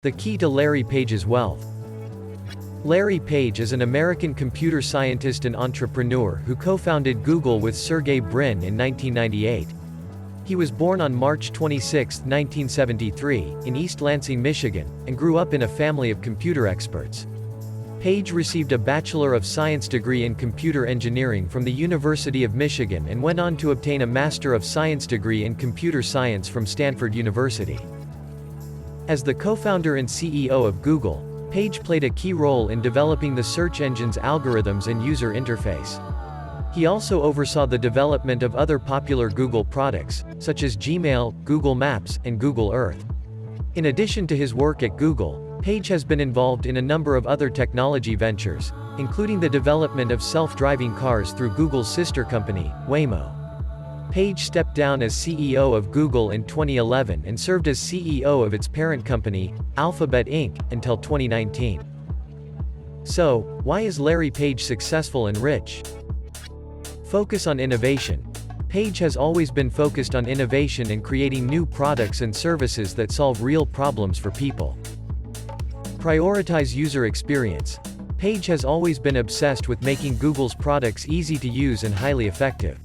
The key to Larry Page's wealth. Larry Page is an American computer scientist and entrepreneur who co-founded Google with Sergey Brin in 1998. He was born on March 26, 1973, in East Lansing, Michigan, and grew up in a family of computer experts. Page received a Bachelor of Science degree in computer engineering from the University of Michigan and went on to obtain a Master of Science degree in computer science from Stanford University. As the co-founder and CEO of Google, Page played a key role in developing the search engine's algorithms and user interface. He also oversaw the development of other popular Google products, such as Gmail, Google Maps, and Google Earth. In addition to his work at Google, Page has been involved in a number of other technology ventures, including the development of self-driving cars through Google's sister company, Waymo. Page stepped down as CEO of Google in 2011 and served as CEO of its parent company, Alphabet Inc., until 2019. So, why is Larry Page successful and rich? Focus on innovation. Page has always been focused on innovation and creating new products and services that solve real problems for people. Prioritize user experience. Page has always been obsessed with making Google's products easy to use and highly effective.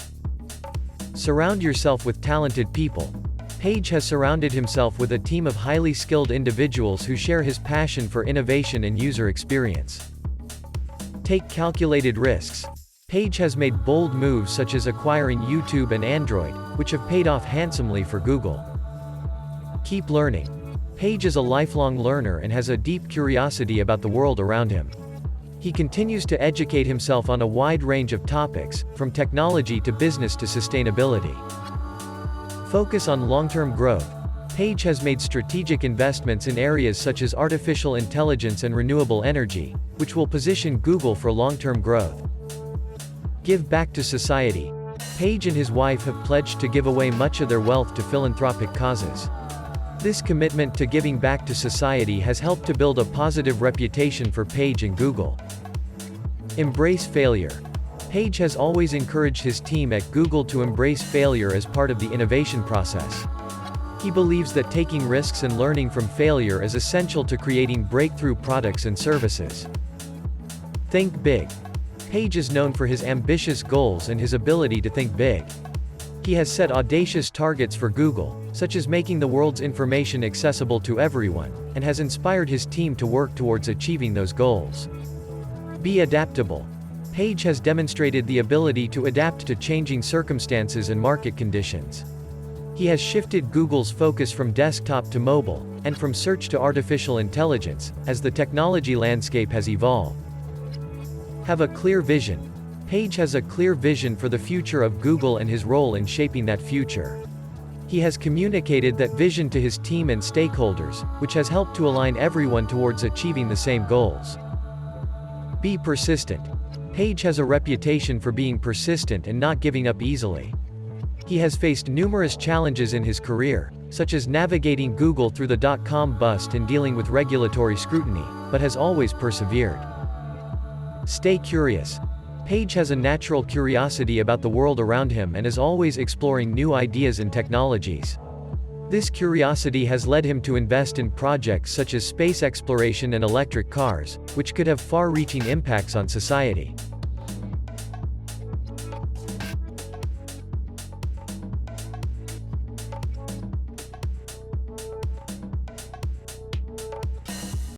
Surround yourself with talented people. Page has surrounded himself with a team of highly skilled individuals who share his passion for innovation and user experience. Take calculated risks. Page has made bold moves such as acquiring YouTube and Android, which have paid off handsomely for Google. Keep learning. Page is a lifelong learner and has a deep curiosity about the world around him. He continues to educate himself on a wide range of topics, from technology to business to sustainability. Focus on long-term growth. Page has made strategic investments in areas such as artificial intelligence and renewable energy, which will position Google for long-term growth. Give back to society. Page and his wife have pledged to give away much of their wealth to philanthropic causes. This commitment to giving back to society has helped to build a positive reputation for Page and Google. Embrace failure. Page has always encouraged his team at Google to embrace failure as part of the innovation process. He believes that taking risks and learning from failure is essential to creating breakthrough products and services. Think big. Page is known for his ambitious goals and his ability to think big. He has set audacious targets for Google, such as making the world's information accessible to everyone, and has inspired his team to work towards achieving those goals. Be adaptable. Page has demonstrated the ability to adapt to changing circumstances and market conditions. He has shifted Google's focus from desktop to mobile, and from search to artificial intelligence, as the technology landscape has evolved. Have a clear vision. Page has a clear vision for the future of Google and his role in shaping that future. He has communicated that vision to his team and stakeholders, which has helped to align everyone towards achieving the same goals. Be persistent. Page has a reputation for being persistent and not giving up easily. He has faced numerous challenges in his career, such as navigating Google through the dot-com bust and dealing with regulatory scrutiny, but has always persevered. Stay curious. Page has a natural curiosity about the world around him and is always exploring new ideas and technologies. This curiosity has led him to invest in projects such as space exploration and electric cars, which could have far-reaching impacts on society.